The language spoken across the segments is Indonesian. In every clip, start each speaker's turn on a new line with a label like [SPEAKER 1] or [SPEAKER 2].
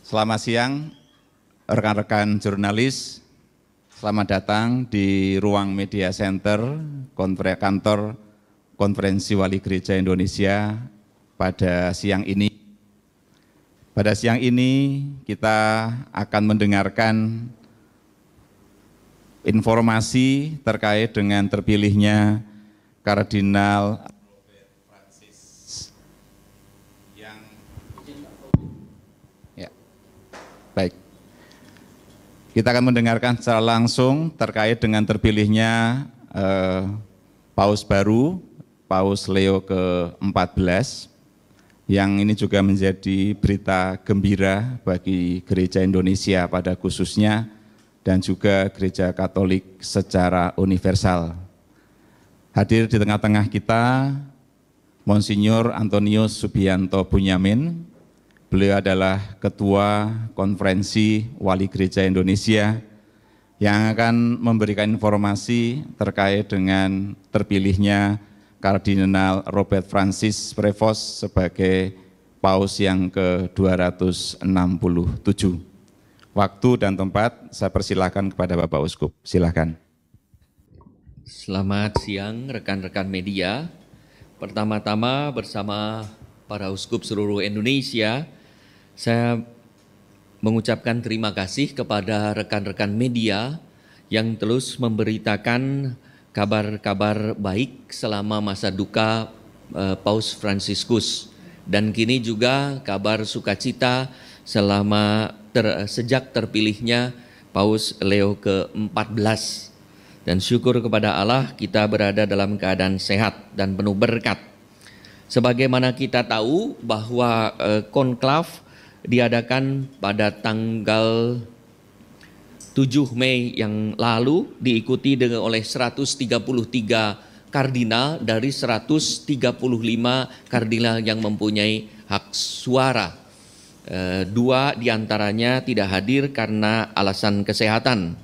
[SPEAKER 1] Selamat siang, rekan-rekan jurnalis. Selamat datang di ruang media center kantor Konferensi Wali Gereja Indonesia pada siang ini. Pada siang ini kita akan mendengarkan informasi terkait dengan terpilihnya Kardinal Baik, kita akan mendengarkan secara langsung terkait dengan terpilihnya Paus baru, Paus Leo ke-14, yang ini juga menjadi berita gembira bagi gereja Indonesia pada khususnya dan juga gereja Katolik secara universal. Hadir di tengah-tengah kita Monsinyur Antonius Subianto Bunyamin. Beliau adalah Ketua Konferensi Wali Gereja Indonesia yang akan memberikan informasi terkait dengan terpilihnya Kardinal Robert Francis Prevost sebagai Paus yang ke-267. Waktu dan tempat saya persilahkan kepada Bapak Uskup. Silakan.
[SPEAKER 2] Selamat siang rekan-rekan media. Pertama-tama bersama para uskup seluruh Indonesia, saya mengucapkan terima kasih kepada rekan-rekan media yang terus memberitakan kabar-kabar baik selama masa duka Paus Fransiskus, dan kini juga kabar sukacita sejak terpilihnya Paus Leo ke-14. Dan syukur kepada Allah kita berada dalam keadaan sehat dan penuh berkat. Sebagaimana kita tahu bahwa konklav diadakan pada tanggal 7 Mei yang lalu, diikuti oleh 133 kardinal dari 135 kardinal yang mempunyai hak suara. Dua diantaranya tidak hadir karena alasan kesehatan.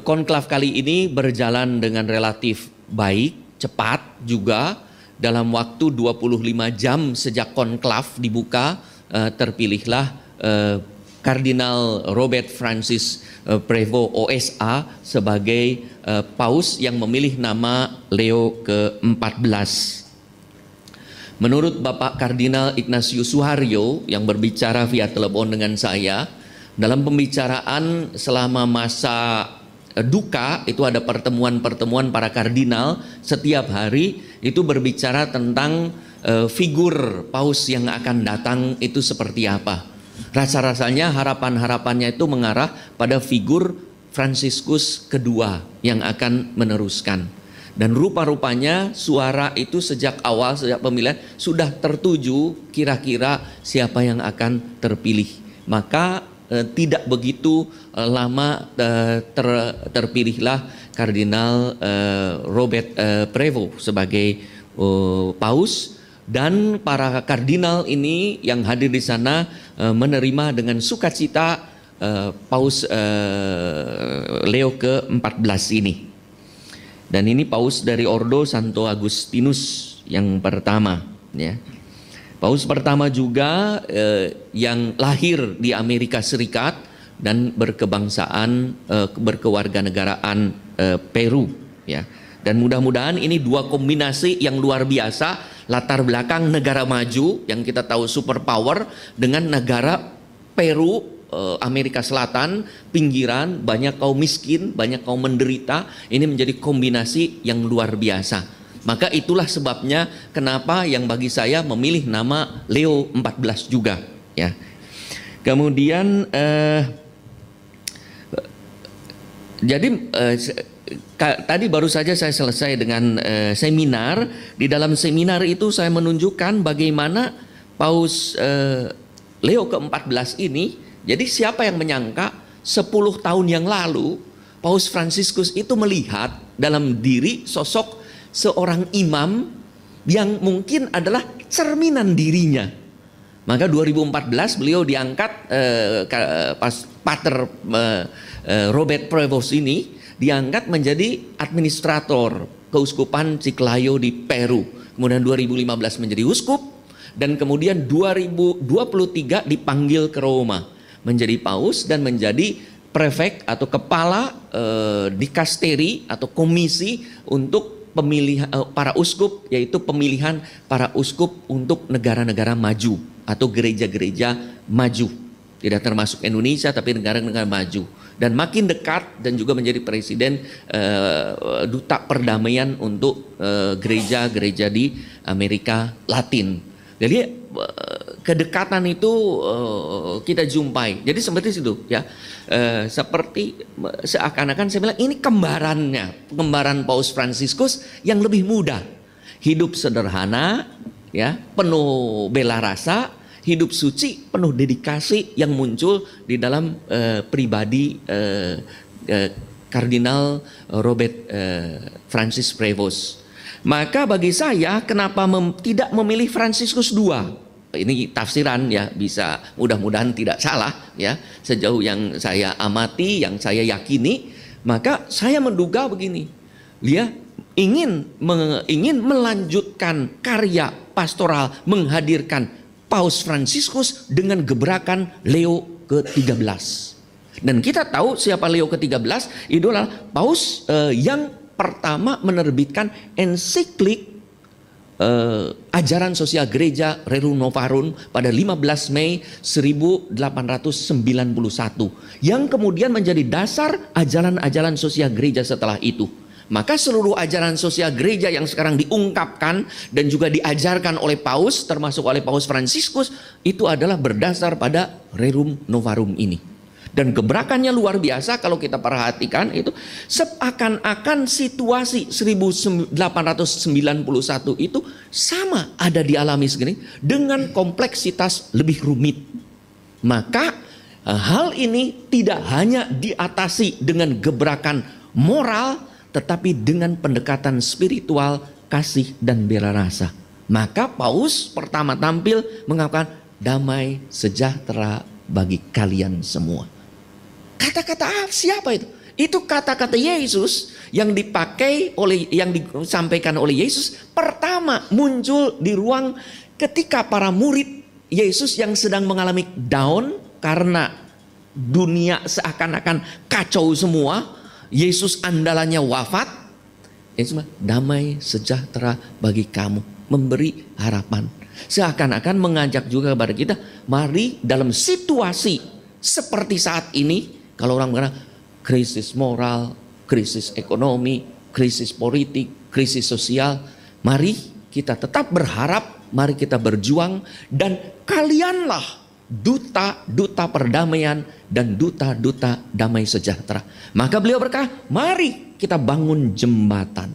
[SPEAKER 2] Konklav kali ini berjalan dengan relatif baik, cepat juga. Dalam waktu 25 jam sejak konklav dibuka, terpilihlah Kardinal Robert Francis Prevost OSA sebagai Paus yang memilih nama Leo ke-14. Menurut Bapak Kardinal Ignatius Suharyo yang berbicara via telepon dengan saya, dalam pembicaraan selama masa duka itu ada pertemuan-pertemuan para kardinal setiap hari, itu berbicara tentang figur paus yang akan datang itu seperti apa. Rasa-rasanya harapan-harapannya itu mengarah pada figur Fransiskus kedua yang akan meneruskan. Dan rupa-rupanya suara itu sejak awal, sejak pemilihan sudah tertuju kira-kira siapa yang akan terpilih. Maka tidak begitu lama terpilihlah Kardinal Robert Prevost sebagai Paus, dan para kardinal ini yang hadir di sana menerima dengan sukacita Paus Leo ke-14 ini. Dan ini Paus dari Ordo Santo Agustinus yang pertama, ya. Paus pertama juga yang lahir di Amerika Serikat dan berkebangsaan, berkewarganegaraan Peru, ya. Dan mudah-mudahan ini dua kombinasi yang luar biasa, latar belakang negara maju yang kita tahu superpower dengan negara Peru, Amerika Selatan, pinggiran, banyak kaum miskin, banyak kaum menderita. Ini menjadi kombinasi yang luar biasa. Maka itulah sebabnya kenapa yang bagi saya memilih nama Leo 14 juga, ya. Kemudian tadi baru saja saya selesai dengan seminar. Di dalam seminar itu saya menunjukkan bagaimana Paus Leo ke-14 ini, jadi siapa yang menyangka 10 tahun yang lalu Paus Fransiskus itu melihat dalam diri sosok seorang imam yang mungkin adalah cerminan dirinya. Maka 2014 beliau diangkat, Pater Robert Prevost ini diangkat menjadi administrator Keuskupan Chiclayo di Peru. Kemudian 2015 menjadi uskup, dan kemudian 2023 dipanggil ke Roma menjadi paus dan menjadi prefek atau kepala dikasteri atau komisi untuk pemilihan para uskup, yaitu pemilihan para uskup untuk negara-negara maju atau gereja-gereja maju. Tidak termasuk Indonesia tapi negara-negara maju. Dan makin dekat dan juga menjadi presiden duta perdamaian untuk gereja-gereja di Amerika Latin. Jadi kedekatan itu kita jumpai. Jadi seperti itu ya. Seperti seakan-akan saya bilang ini kembaran Paus Fransiskus yang lebih muda. Hidup sederhana ya, penuh bela rasa, hidup suci, penuh dedikasi yang muncul di dalam pribadi Kardinal Robert Francis Prevost. Maka bagi saya kenapa tidak memilih Fransiskus II? Ini tafsiran ya, bisa mudah-mudahan tidak salah ya. Sejauh yang saya amati, yang saya yakini, maka saya menduga begini. Dia ingin melanjutkan karya pastoral menghadirkan Paus Fransiskus dengan gebrakan Leo ke-13. Dan kita tahu siapa Leo ke-13, itu adalah paus yang pertama menerbitkan ensiklik ajaran sosial gereja Rerum Novarum pada 15 Mei 1891 yang kemudian menjadi dasar ajaran-ajaran sosial gereja setelah itu. Maka seluruh ajaran sosial gereja yang sekarang diungkapkan dan juga diajarkan oleh Paus, termasuk oleh Paus Fransiskus, itu adalah berdasar pada Rerum Novarum ini. Dan gebrakannya luar biasa kalau kita perhatikan itu, seakan-akan situasi 1891 itu sama ada dialami segini dengan kompleksitas lebih rumit. Maka hal ini tidak hanya diatasi dengan gebrakan moral, tetapi dengan pendekatan spiritual, kasih dan bela rasa. Maka Paus pertama tampil mengatakan damai sejahtera bagi kalian semua. Kata-kata siapa itu? Itu kata-kata Yesus yang dipakai yang disampaikan oleh Yesus pertama muncul di ruang ketika para murid Yesus yang sedang mengalami down karena dunia seakan-akan kacau semua. Yesus andalannya wafat. Yesus damai sejahtera bagi kamu, memberi harapan. Seakan-akan mengajak juga kepada kita, mari dalam situasi seperti saat ini, kalau orang mengatakan krisis moral, krisis ekonomi, krisis politik, krisis sosial, mari kita tetap berharap, mari kita berjuang, dan kalianlah duta-duta perdamaian dan duta-duta damai sejahtera. Maka beliau berkata, mari kita bangun jembatan.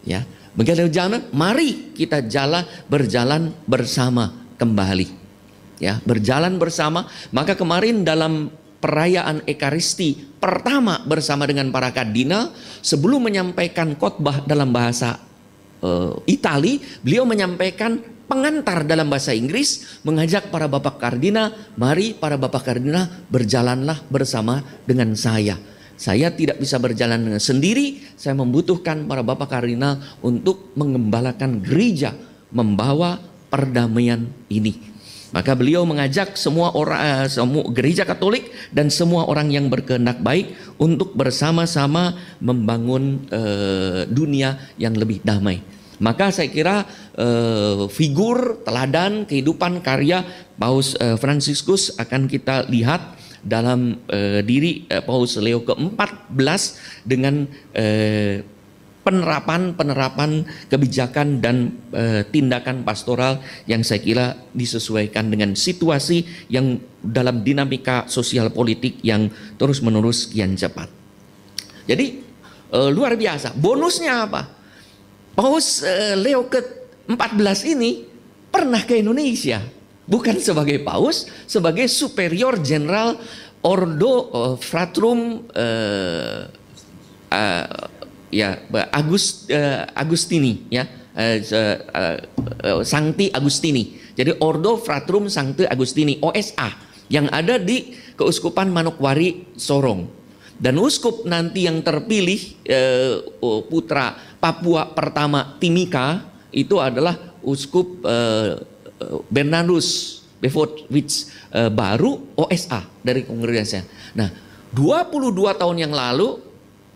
[SPEAKER 2] Ya, begitu jalan, mari kita berjalan bersama kembali. Ya, berjalan bersama. Maka kemarin dalam perayaan Ekaristi pertama bersama dengan para kardinal, sebelum menyampaikan khotbah dalam bahasa Itali, beliau menyampaikan pengantar dalam bahasa Inggris, mengajak para bapak kardinal, mari para bapak kardinal berjalanlah bersama dengan saya. Saya tidak bisa berjalan dengan sendiri, saya membutuhkan para bapak kardinal untuk mengembalakan gereja, membawa perdamaian ini. Maka beliau mengajak semua orang, semua gereja Katolik dan semua orang yang berkehendak baik untuk bersama-sama membangun dunia yang lebih damai. Maka saya kira figur teladan kehidupan karya Paus Fransiskus akan kita lihat dalam diri Paus Leo ke-14 dengan penerapan kebijakan dan tindakan pastoral yang saya kira disesuaikan dengan situasi yang dalam dinamika sosial politik yang terus-menerus kian cepat. Jadi luar biasa. Bonusnya apa? Paus Leo ke-14 ini pernah ke Indonesia, bukan sebagai paus, sebagai superior jenderal Ordo Fratrum Agustini, ya, Sancti Agustini. Jadi Ordo Fratrum Sancti Agustini, OSA, yang ada di Keuskupan Manokwari Sorong. Dan uskup nanti yang terpilih putra Papua pertama Timika itu adalah uskup Bernardus Befowitz baru OSA dari kongregasinya. Nah, 22 tahun yang lalu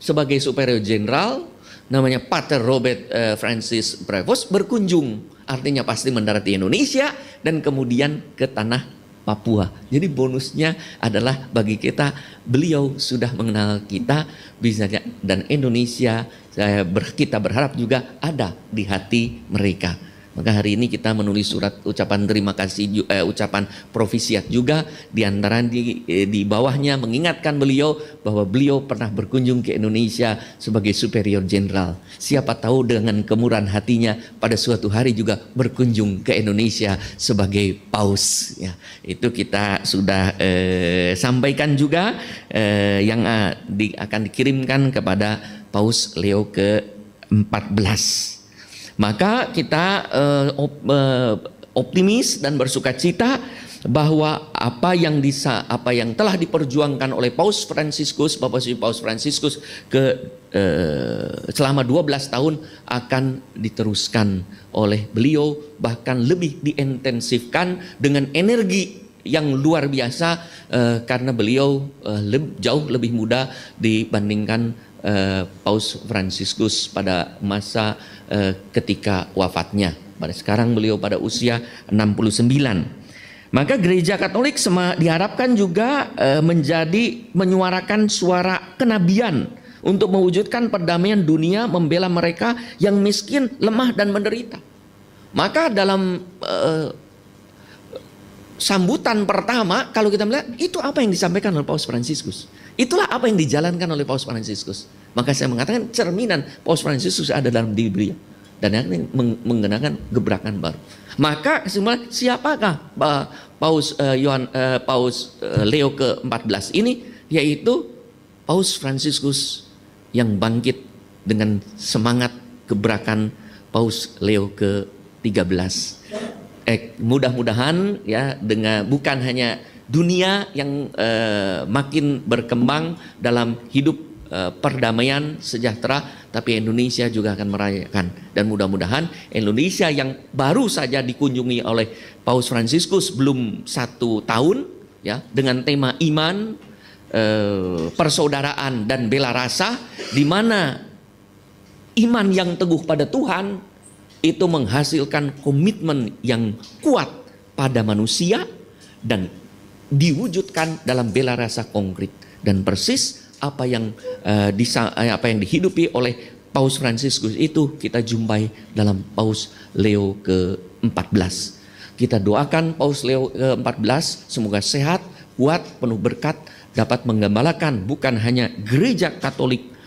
[SPEAKER 2] sebagai superior jenderal namanya Pater Robert Francis Prevost berkunjung, artinya pasti mendarat di Indonesia dan kemudian ke tanah Papua. Jadi bonusnya adalah bagi kita, beliau sudah mengenal kita, bisa dan Indonesia kita berharap juga ada di hati mereka. Maka hari ini kita menulis surat ucapan terima kasih, ucapan provisiat juga, di antara di bawahnya mengingatkan beliau bahwa beliau pernah berkunjung ke Indonesia sebagai superior jenderal. Siapa tahu dengan kemurahan hatinya pada suatu hari juga berkunjung ke Indonesia sebagai paus. Ya, itu kita sudah sampaikan juga yang akan dikirimkan kepada Paus Leo ke-14. Maka kita optimis dan bersukacita bahwa apa yang telah diperjuangkan oleh Paus Fransiskus, Bapak Suci Paus Fransiskus selama 12 tahun akan diteruskan oleh beliau, bahkan lebih diintensifkan dengan energi yang luar biasa karena beliau jauh lebih muda dibandingkan Paus Fransiskus pada masa ketika wafatnya. Pada sekarang beliau pada usia 69. Maka gereja Katolik diharapkan juga menyuarakan suara kenabian untuk mewujudkan perdamaian dunia, membela mereka yang miskin, lemah dan menderita. Maka dalam sambutan pertama, kalau kita melihat itu apa yang disampaikan oleh Paus Fransiskus, itulah apa yang dijalankan oleh Paus Fransiskus. Maka saya mengatakan cerminan Paus Fransiskus ada dalam diri beliau dan yang mengenakan gebrakan baru. Maka sebenarnya siapakah Paus Leo ke-14 ini? Yaitu Paus Fransiskus yang bangkit dengan semangat gebrakan Paus Leo ke-13. Mudah-mudahan ya, dengan bukan hanya dunia yang makin berkembang dalam hidup perdamaian sejahtera, tapi Indonesia juga akan merayakan. Dan mudah-mudahan Indonesia yang baru saja dikunjungi oleh Paus Fransiskus belum 1 tahun ya, dengan tema iman, persaudaraan dan bela rasa, di mana iman yang teguh pada Tuhan itu menghasilkan komitmen yang kuat pada manusia dan diwujudkan dalam bela rasa konkret. Dan persis apa yang dihidupi oleh Paus Fransiskus itu kita jumpai dalam Paus Leo ke-14. Kita doakan Paus Leo ke-14 semoga sehat, kuat, penuh berkat, dapat menggembalakan bukan hanya gereja Katolik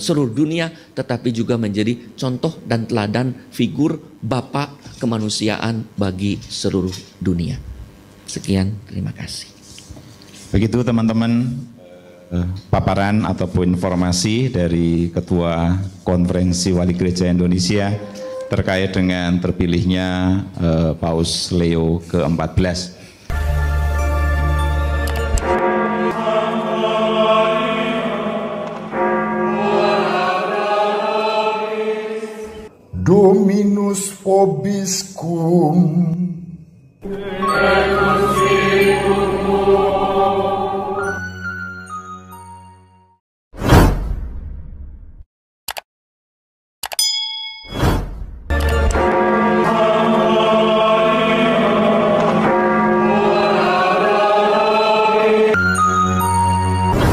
[SPEAKER 2] seluruh dunia, tetapi juga menjadi contoh dan teladan figur Bapak kemanusiaan bagi seluruh dunia. Sekian, terima kasih.
[SPEAKER 1] Begitu teman-teman, paparan ataupun informasi dari Ketua Konferensi Wali Gereja Indonesia terkait dengan terpilihnya Paus Leo ke-14.
[SPEAKER 3] Dominus vobiscum.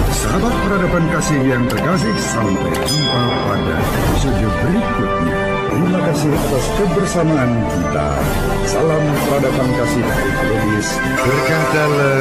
[SPEAKER 4] Sahabat peradaban kasih yang terkasih, sampai jumpa pada episode berikutnya. Terima kasih atas kebersamaan kita. Salam peradaban kasih dari Globis. Berkah dalam